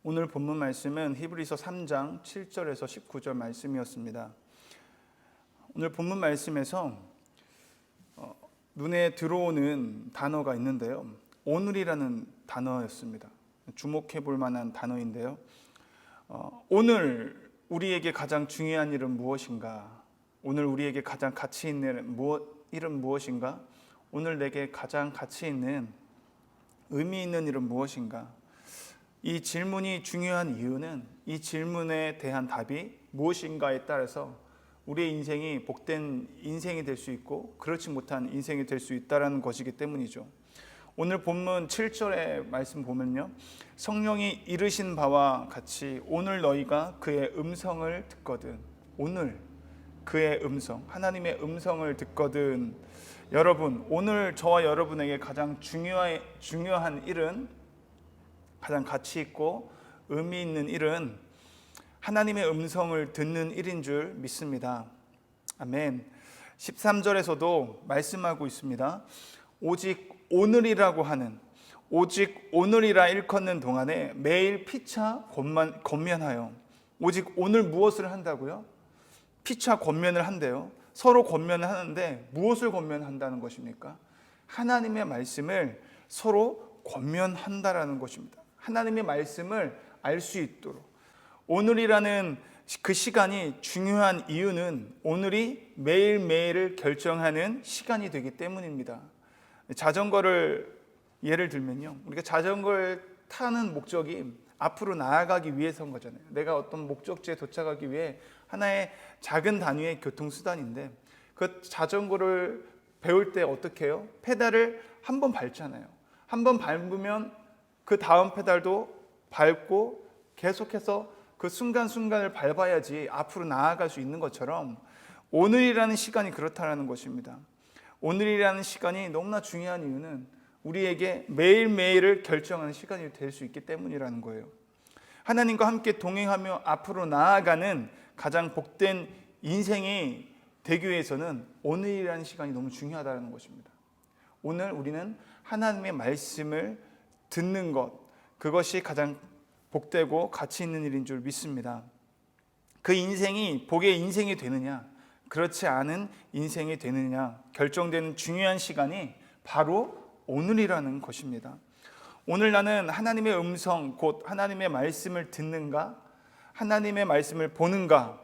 오늘 본문 말씀은 히브리서 3장 7절에서 19절 말씀이었습니다. 오늘 본문 말씀에서 눈에 들어오는 단어가 있는데요. 오늘이라는 단어였습니다. 주목해 볼 만한 단어인데요. 오늘 우리에게 가장 중요한 일은 무엇인가? 오늘 우리에게 가장 가치 있는 일은 무엇인가? 오늘 내게 가장 가치 있는 의미 있는 일은 무엇인가? 이 질문이 중요한 이유는 이 질문에 대한 답이 무엇인가에 따라서 우리의 인생이 복된 인생이 될 수 있고 그렇지 못한 인생이 될 수 있다는 것이기 때문이죠. 오늘 본문 7절의 말씀 보면요, 성령이 이르신 바와 같이 오늘 너희가 그의 음성을 듣거든. 오늘 그의 음성, 하나님의 음성을 듣거든. 여러분, 오늘 저와 여러분에게 가장 중요한 일은, 가장 가치 있고 의미 있는 일은 하나님의 음성을 듣는 일인 줄 믿습니다. 아멘. 13절에서도 말씀하고 있습니다. 오직 오늘이라고 하는, 오직 오늘이라 일컫는 동안에 매일 피차 권면하여. 오직 오늘 무엇을 한다고요? 피차 권면을 한대요. 서로 권면을 하는데 무엇을 권면한다는 것입니까? 하나님의 말씀을 서로 권면한다라는 것입니다. 하나님의 말씀을 알 수 있도록. 오늘이라는 그 시간이 중요한 이유는 오늘이 매일매일을 결정하는 시간이 되기 때문입니다. 자전거를 예를 들면요, 우리가 자전거를 타는 목적이 앞으로 나아가기 위해서인 거잖아요. 내가 어떤 목적지에 도착하기 위해 하나의 작은 단위의 교통수단인데, 그 자전거를 배울 때 어떻게 해요? 페달을 한 번 밟잖아요. 한 번 밟으면 그 다음 페달도 밟고 계속해서 그 순간순간을 밟아야지 앞으로 나아갈 수 있는 것처럼 오늘이라는 시간이 그렇다는 것입니다. 오늘이라는 시간이 너무나 중요한 이유는 우리에게 매일매일을 결정하는 시간이 될 수 있기 때문이라는 거예요. 하나님과 함께 동행하며 앞으로 나아가는 가장 복된 인생이 되기 위해서는 오늘이라는 시간이 너무 중요하다는 것입니다. 오늘 우리는 하나님의 말씀을 듣는 것, 그것이 가장 복되고 가치 있는 일인 줄 믿습니다. 그 인생이 복의 인생이 되느냐, 그렇지 않은 인생이 되느냐 결정되는 중요한 시간이 바로 오늘이라는 것입니다. 오늘 나는 하나님의 음성, 곧 하나님의 말씀을 듣는가, 하나님의 말씀을 보는가,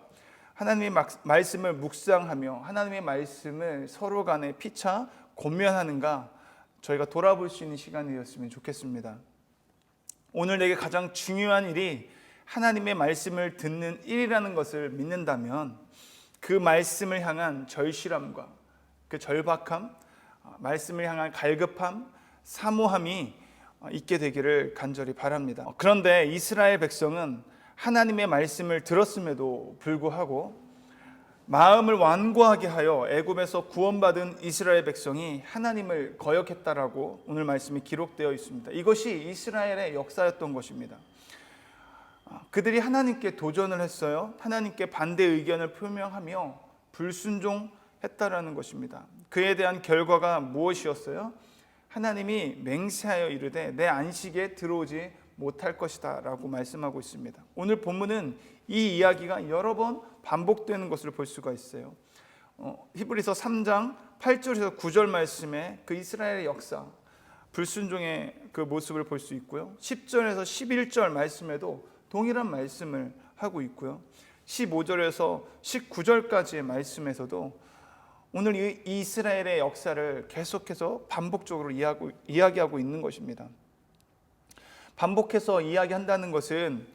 하나님의 말씀을 묵상하며 하나님의 말씀을 서로 간에 피차 권면하는가, 저희가 돌아볼 수 있는 시간이 되었으면 좋겠습니다. 오늘 내게 가장 중요한 일이 하나님의 말씀을 듣는 일이라는 것을 믿는다면 그 말씀을 향한 절실함과 그 절박함, 말씀을 향한 갈급함, 사모함이 있게 되기를 간절히 바랍니다. 그런데 이스라엘 백성은 하나님의 말씀을 들었음에도 불구하고 마음을 완고하게 하여 애굽에서 구원받은 이스라엘 백성이 하나님을 거역했다라고 오늘 말씀이 기록되어 있습니다. 이것이 이스라엘의 역사였던 것입니다. 그들이 하나님께 도전을 했어요. 하나님께 반대 의견을 표명하며 불순종했다라는 것입니다. 그에 대한 결과가 무엇이었어요? 하나님이 맹세하여 이르되 내 안식에 들어오지 못할 것이다 라고 말씀하고 있습니다. 오늘 본문은 이 이야기가 여러 번 반복되는 것을 볼 수가 있어요. 히브리서 3장 8절에서 9절 말씀에 그 이스라엘의 역사, 불순종의 그 모습을 볼 수 있고요. 10절에서 11절 말씀에도 동일한 말씀을 하고 있고요. 15절에서 19절까지의 말씀에서도 오늘 이 이스라엘의 역사를 계속해서 반복적으로 이야기하고 있는 것입니다. 반복해서 이야기한다는 것은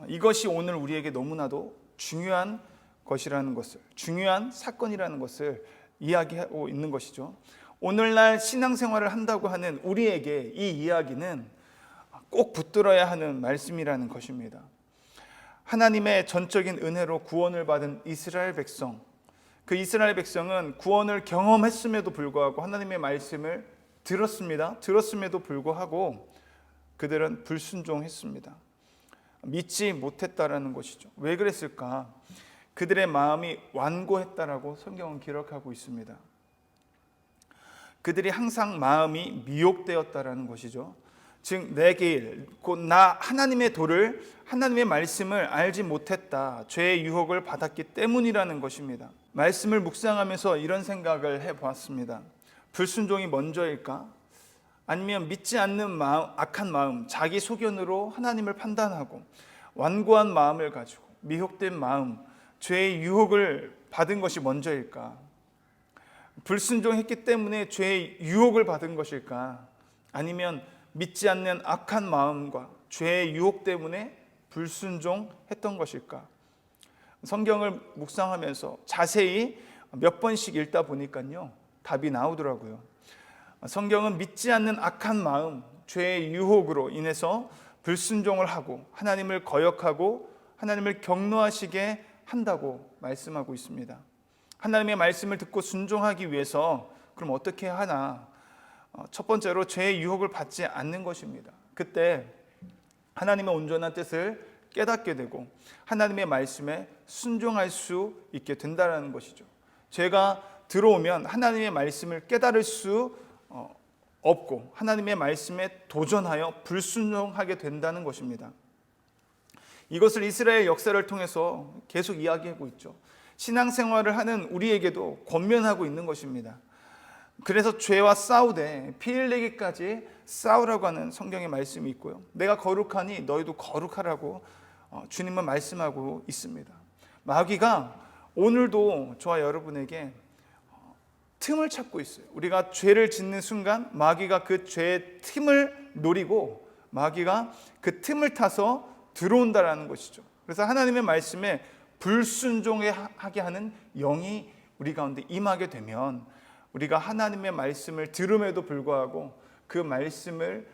이것이 오늘 우리에게 너무나도 중요한 것이라는 것을, 중요한 사건이라는 것을 이야기하고 있는 것이죠. 오늘날 신앙생활을 한다고 하는 우리에게 이 이야기는 꼭 붙들어야 하는 말씀이라는 것입니다. 하나님의 전적인 은혜로 구원을 받은 이스라엘 백성, 그 이스라엘 백성은 구원을 경험했음에도 불구하고 하나님의 말씀을 들었습니다. 들었음에도 불구하고 그들은 불순종했습니다. 믿지 못했다라는 것이죠. 왜 그랬을까? 그들의 마음이 완고했다라고 성경은 기록하고 있습니다. 그들이 항상 마음이 미혹되었다라는 것이죠. 즉 내 길, 곧 나 하나님의 도를, 하나님의 말씀을 알지 못했다. 죄의 유혹을 받았기 때문이라는 것입니다. 말씀을 묵상하면서 이런 생각을 해보았습니다. 불순종이 먼저일까? 아니면 믿지 않는 마음, 악한 마음, 자기 소견으로 하나님을 판단하고 완고한 마음을 가지고 미혹된 마음, 죄의 유혹을 받은 것이 먼저일까? 불순종했기 때문에 죄의 유혹을 받은 것일까? 아니면 믿지 않는 악한 마음과 죄의 유혹 때문에 불순종했던 것일까? 성경을 묵상하면서 자세히 몇 번씩 읽다 보니까요, 답이 나오더라고요. 성경은 믿지 않는 악한 마음, 죄의 유혹으로 인해서 불순종을 하고 하나님을 거역하고 하나님을 경노하시게 한다고 말씀하고 있습니다. 하나님의 말씀을 듣고 순종하기 위해서 그럼 어떻게 하나? 첫 번째로 죄의 유혹을 받지 않는 것입니다. 그때 하나님의 온전한 뜻을 깨닫게 되고 하나님의 말씀에 순종할 수 있게 된다는 것이죠. 죄가 들어오면 하나님의 말씀을 깨달을 수 없고 하나님의 말씀에 도전하여 불순종하게 된다는 것입니다. 이것을 이스라엘 역사를 통해서 계속 이야기하고 있죠. 신앙생활을 하는 우리에게도 권면하고 있는 것입니다. 그래서 죄와 싸우되 피 흘리기까지 싸우라고 하는 성경의 말씀이 있고요. 내가 거룩하니 너희도 거룩하라고 주님은 말씀하고 있습니다. 마귀가 오늘도 저와 여러분에게 틈을 찾고 있어요. 우리가 죄를 짓는 순간 마귀가 그 죄의 틈을 노리고 마귀가 그 틈을 타서 들어온다라는 것이죠. 그래서 하나님의 말씀에 불순종하게 하는 영이 우리 가운데 임하게 되면 우리가 하나님의 말씀을 들음에도 불구하고 그 말씀을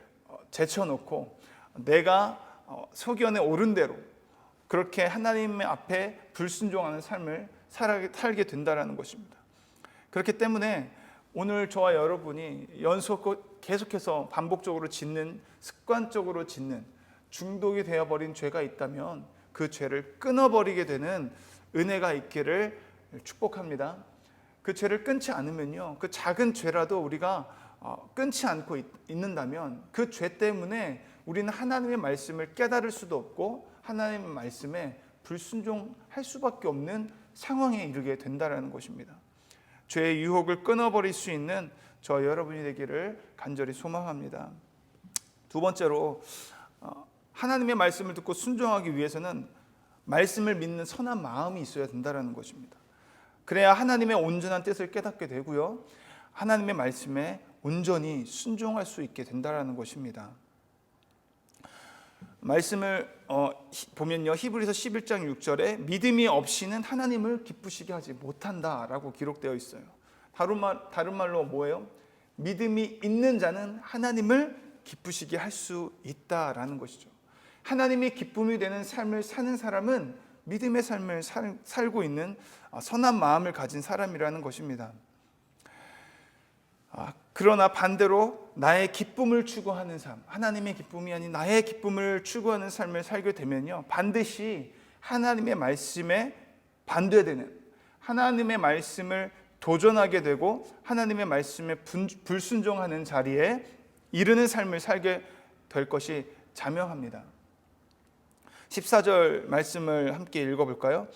제쳐놓고 내가 소견에 옳은 대로 그렇게 하나님의 앞에 불순종하는 삶을 살게 된다는 것입니다. 그렇기 때문에 오늘 저와 여러분이 계속해서 반복적으로 짓는, 습관적으로 짓는 중독이 되어버린 죄가 있다면 그 죄를 끊어버리게 되는 은혜가 있기를 축복합니다. 그 죄를 끊지 않으면요, 그 작은 죄라도 우리가 끊지 않고 있는다면 그 죄 때문에 우리는 하나님의 말씀을 깨달을 수도 없고 하나님의 말씀에 불순종할 수밖에 없는 상황에 이르게 된다는 것입니다. 죄의 유혹을 끊어버릴 수 있는 저 여러분이 되기를 간절히 소망합니다. 두 번째로 하나님의 말씀을 듣고 순종하기 위해서는 말씀을 믿는 선한 마음이 있어야 된다는 것입니다. 그래야 하나님의 온전한 뜻을 깨닫게 되고요, 하나님의 말씀에 온전히 순종할 수 있게 된다는 것입니다. 말씀을 보면요, 히브리서 11장 6절에 믿음이 없이는 하나님을 기쁘시게 하지 못한다라고 기록되어 있어요. 다른 말로 뭐예요? 믿음이 있는 자는 하나님을 기쁘시게 할 수 있다라는 것이죠. 하나님이 기쁨이 되는 삶을 사는 사람은 믿음의 삶을 살고 있는 선한 마음을 가진 사람이라는 것입니다. 그러나 반대로 나의 기쁨을 추구하는 삶, 하나님의 기쁨이 아닌 나의 기쁨을 추구하는 삶을 살게 되면요, 반드시 하나님의 말씀에 반대되는, 하나님의 말씀을 도전하게 되고 하나님의 말씀에 불순종하는 자리에 이르는 삶을 살게 될 것이 자명합니다. 14절 말씀을 함께 읽어볼까요?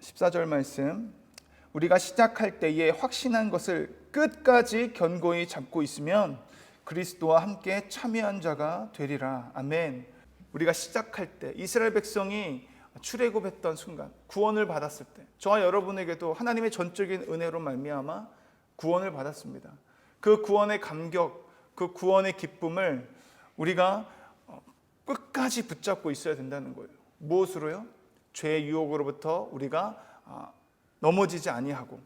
14절 말씀, 우리가 시작할 때에 확신한 것을 끝까지 견고히 잡고 있으면 그리스도와 함께 참여한 자가 되리라. 아멘. 우리가 시작할 때 이스라엘 백성이 출애굽했던 순간, 구원을 받았을 때 저와 여러분에게도 하나님의 전적인 은혜로 말미암아 구원을 받았습니다. 그 구원의 감격, 그 구원의 기쁨을 우리가 끝까지 붙잡고 있어야 된다는 거예요. 무엇으로요? 죄의 유혹으로부터 우리가 넘어지지 아니하고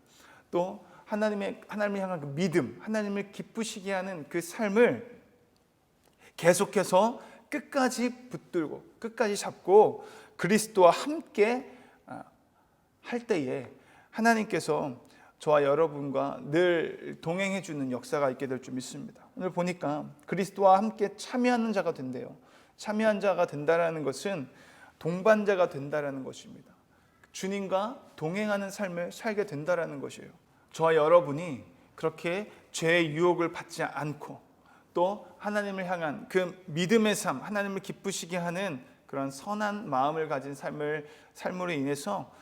또 하나님을 향한 그 믿음, 하나님을 기쁘시게 하는 그 삶을 계속해서 끝까지 붙들고 끝까지 잡고 그리스도와 함께 할 때에 하나님께서 저와 여러분과 늘 동행해 주는 역사가 있게 될 줄 믿습니다. 오늘 보니까 그리스도와 함께 참여하는 자가 된대요. 참여한 자가 된다라는 것은 동반자가 된다라는 것입니다. 주님과 동행하는 삶을 살게 된다라는 것이에요. 저와 여러분이 그렇게 죄의 유혹을 받지 않고 또 하나님을 향한 그 믿음의 삶, 하나님을 기쁘시게 하는 그런 선한 마음을 가진 삶으로 인해서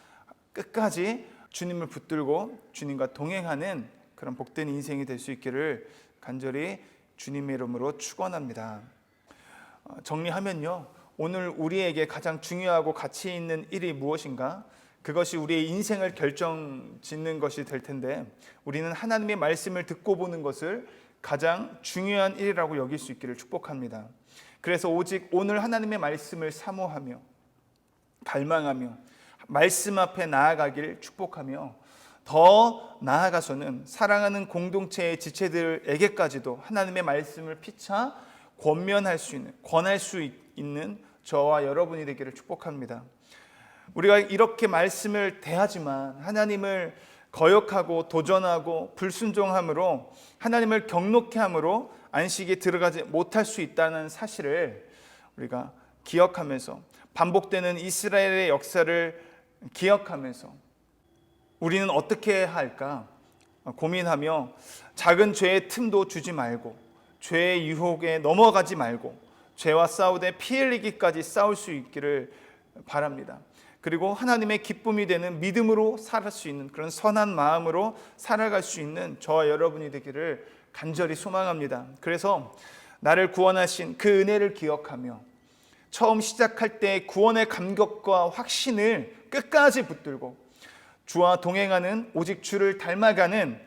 끝까지 주님을 붙들고 주님과 동행하는 그런 복된 인생이 될 수 있기를 간절히 주님의 이름으로 축원합니다. 정리하면요, 오늘 우리에게 가장 중요하고 가치 있는 일이 무엇인가? 그것이 우리의 인생을 결정짓는 것이 될 텐데, 우리는 하나님의 말씀을 듣고 보는 것을 가장 중요한 일이라고 여길 수 있기를 축복합니다. 그래서 오직 오늘 하나님의 말씀을 사모하며 갈망하며 말씀 앞에 나아가길 축복하며, 더 나아가서는 사랑하는 공동체의 지체들에게까지도 하나님의 말씀을 피차 권할 수 있는 저와 여러분이 되기를 축복합니다. 우리가 이렇게 말씀을 대하지만 하나님을 거역하고 도전하고 불순종함으로 하나님을 경노케 함으로 안식에 들어가지 못할 수 있다는 사실을 우리가 기억하면서, 반복되는 이스라엘의 역사를 기억하면서 우리는 어떻게 해야 할까 고민하며, 작은 죄의 틈도 주지 말고 죄의 유혹에 넘어가지 말고 죄와 싸우되 피 흘리기까지 싸울 수 있기를 바랍니다. 그리고 하나님의 기쁨이 되는 믿음으로 살아갈 수 있는, 그런 선한 마음으로 살아갈 수 있는 저와 여러분이 되기를 간절히 소망합니다. 그래서 나를 구원하신 그 은혜를 기억하며 처음 시작할 때 구원의 감격과 확신을 끝까지 붙들고 주와 동행하는, 오직 주를 닮아가는,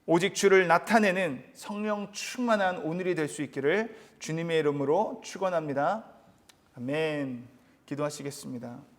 오직 주를 나타내는 성령 충만한 오늘이 될 수 있기를 주님의 이름으로 축원합니다. 아멘. 기도하시겠습니다.